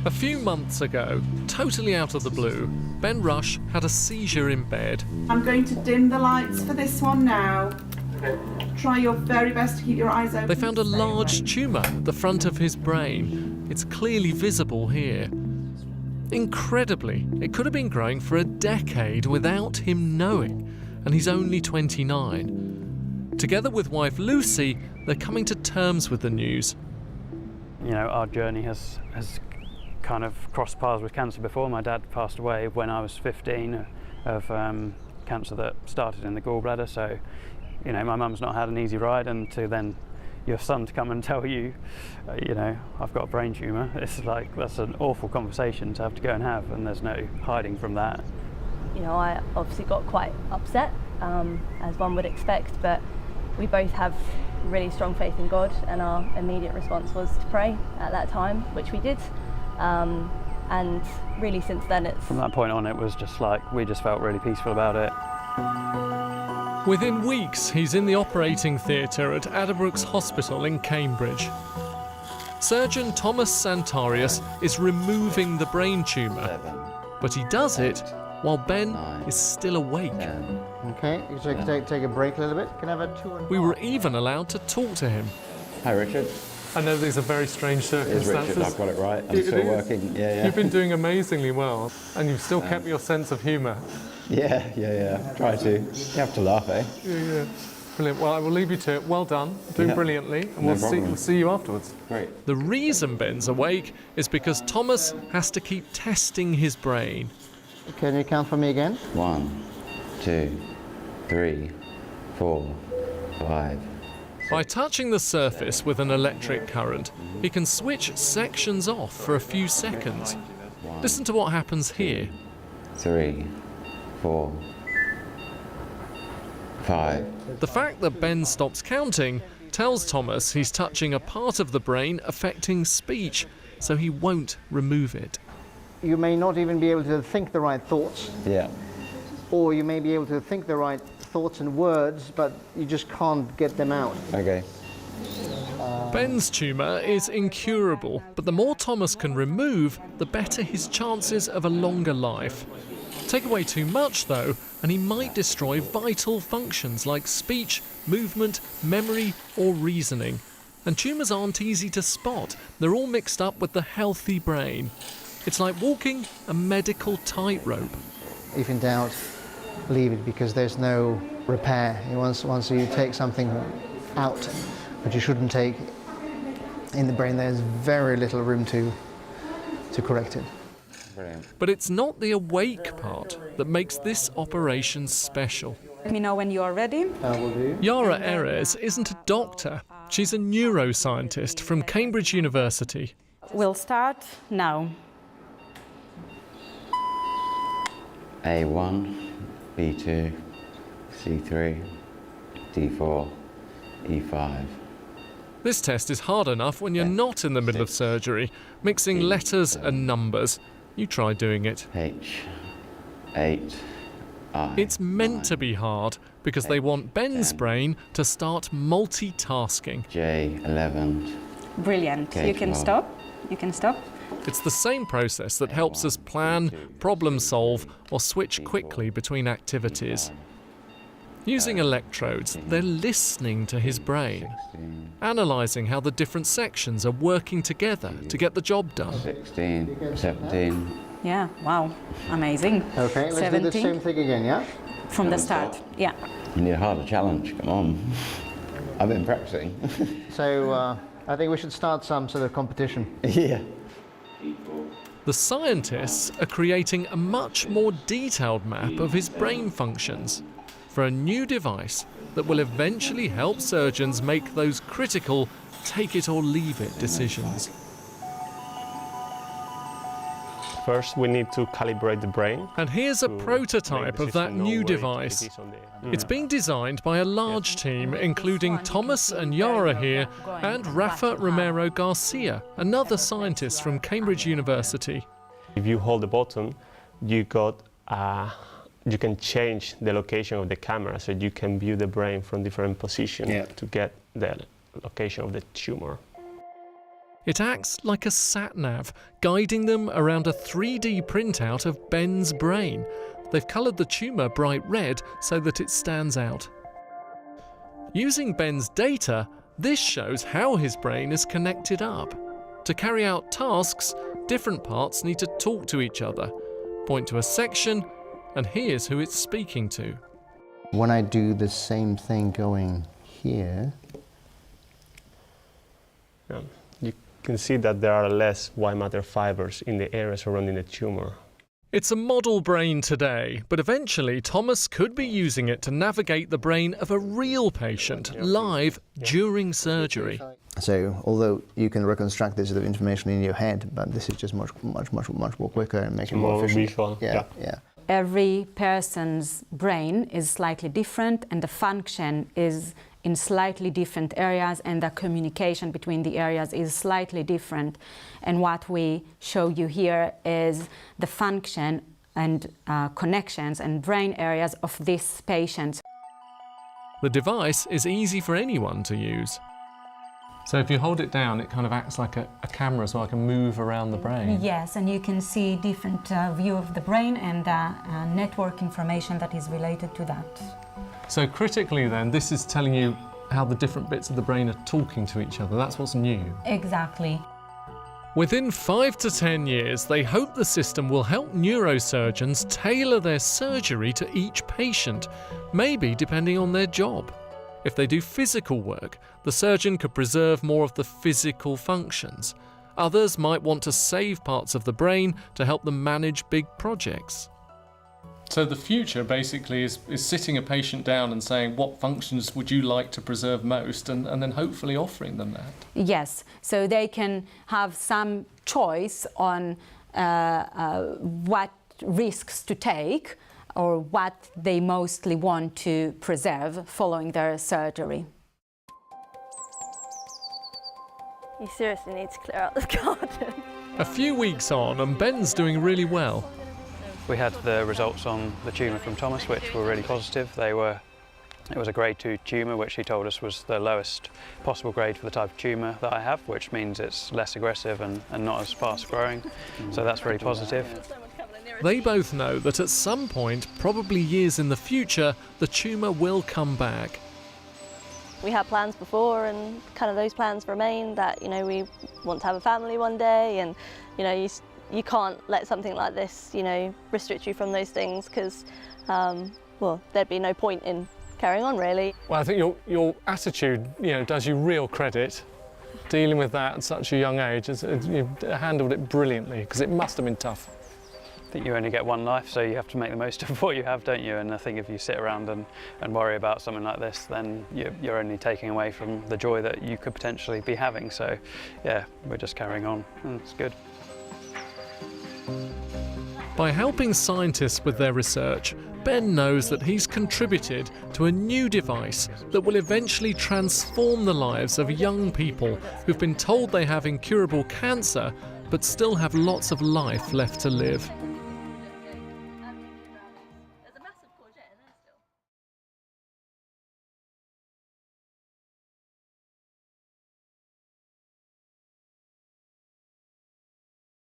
A few months ago, totally out of the blue, Ben Rush had a seizure in bed. I'm going to dim the lights for this one now. Try your very best to keep your eyes open. They found a large tumour at the front of his brain. It's clearly visible here. Incredibly, it could have been growing for a decade without him knowing, and he's only 29. Together with wife Lucy, they're coming to terms with the news. You know, our journey has kind of crossed paths with cancer before. My dad passed away when I was 15 of cancer that started in the gallbladder, so you know, my mum's not had an easy ride, and to then your son to come and tell you, you know, I've got a brain tumour, it's like, that's an awful conversation to have to go and have, and there's no hiding from that. You know, I obviously got quite upset, as one would expect, but we both have really strong faith in God, and our immediate response was to pray at that time, which we did. And really since then it's... From that point on, it was just like, we just felt really peaceful about it. Within weeks, he's in the operating theatre at Addenbrooke's Hospital in Cambridge. Surgeon Thomas Santarius is removing the brain tumour, but he does it while Ben is still awake. Okay, you take a break a little bit. Can I have a 2.5? We were even allowed to talk to him. Hi, Richard. I know these are very strange circumstances. Richard, I've got it right. I'm still working. Yeah. You've been doing amazingly well, and you've still kept your sense of humour. Yeah. Try to. You have to laugh, eh? Yeah. Brilliant. Well, I will leave you to it. Well done. Doing brilliantly. And we'll see you afterwards. Great. The reason Ben's awake is because Thomas has to keep testing his brain. Can you count for me again? 1, 2, 3, 4, 5. By touching the surface with an electric current, he can switch sections off for a few seconds. Listen to what happens here. 3, 4, 5. The fact that Ben stops counting tells Thomas he's touching a part of the brain affecting speech, so he won't remove it. You may not even be able to think the right thoughts. Yeah. Or you may be able to think the right thoughts and words, but you just can't get them out. Okay. Ben's tumour is incurable, but the more Thomas can remove, the better his chances of a longer life. Take away too much, though, and he might destroy vital functions like speech, movement, memory, or reasoning. And tumours aren't easy to spot. They're all mixed up with the healthy brain. It's like walking a medical tightrope. If in doubt, leave it, because there's no repair. Once you take something out, but you shouldn't take in the brain, there's very little room to correct it. Brilliant. But it's not the awake part that makes this operation special. Let me know when you are ready. Will do. Yara Erez isn't a doctor. She's a neuroscientist from Cambridge University. We'll start now. A1, B2, C3, D4, E5. This test is hard enough when you're not in the middle of surgery, mixing letters and numbers. You try doing it. H, 8, I. It's meant to be hard because they want Ben's brain to start multitasking. J, 11. Brilliant. Okay, You can well. stop. You can stop. It's the same process that helps us plan, problem solve, or switch quickly between activities. Using electrodes, they're listening to his brain, analysing how the different sections are working together to get the job done. 16, 17. Yeah. Wow. Amazing. Okay, let's 17. do the same thing again, yeah? From the start. Yeah. You need a harder challenge, come on. I've been practicing. So I think we should start some sort of competition. Yeah. The scientists are creating a much more detailed map of his brain functions for a new device that will eventually help surgeons make those critical take-it-or-leave-it decisions. First, we need to calibrate the brain. And here's a prototype of that new device. It's being designed by a large team, including Thomas and Yara here, and Rafa Romero Garcia, another scientist from Cambridge University. If you hold the button, you can change the location of the camera, so you can view the brain from different positions to get the location of the tumor. It acts like a sat-nav, guiding them around a 3D printout of Ben's brain. They've coloured the tumour bright red so that it stands out. Using Ben's data, this shows how his brain is connected up. To carry out tasks, different parts need to talk to each other, point to a section, and here's who it's speaking to. When I do the same thing going here, You can see that there are less white matter fibers in the area surrounding the tumor. It's a model brain today, but eventually Thomas could be using it to navigate the brain of a real patient live during surgery. so although you can reconstruct this sort of information in your head, but this is just much more quicker and make it more efficient. Visual. Yeah. Every person's brain is slightly different, and the function is in slightly different areas, and the communication between the areas is slightly different. And what we show you here is the function and connections and brain areas of this patient. The device is easy for anyone to use. So if you hold it down, it kind of acts like a camera, so I can move around the brain. Yes, and you can see different view of the brain and network information that is related to that. So critically then, this is telling you how the different bits of the brain are talking to each other. That's what's new. Exactly. Within 5 to 10 years, they hope the system will help neurosurgeons tailor their surgery to each patient, maybe depending on their job. If they do physical work, the surgeon could preserve more of the physical functions. Others might want to save parts of the brain to help them manage big projects. So the future basically is sitting a patient down and saying, what functions would you like to preserve most, and then hopefully offering them that. Yes, so they can have some choice on what risks to take or what they mostly want to preserve following their surgery. You seriously need to clear out the garden. A few weeks on, and Ben's doing really well. We had the results on the tumour from Thomas, which were really positive. It was a grade 2 tumour, which he told us was the lowest possible grade for the type of tumour that I have, which means it's less aggressive and not as fast growing. So that's really positive. They both know that at some point, probably years in the future, the tumour will come back. We had plans before, and kind of those plans remain, that, you know, we want to have a family one day, and, you know, you can't let something like this, you know, restrict you from those things, because, well, there'd be no point in carrying on, really. Well, I think your attitude, you know, does you real credit. Dealing with that at such a young age, you've handled it brilliantly, because it must have been tough. I think you only get one life, so you have to make the most of what you have, don't you? And I think if you sit around and worry about something like this, then you're only taking away from the joy that you could potentially be having. So, yeah, we're just carrying on, and it's good. By helping scientists with their research, Ben knows that he's contributed to a new device that will eventually transform the lives of young people who've been told they have incurable cancer but still have lots of life left to live.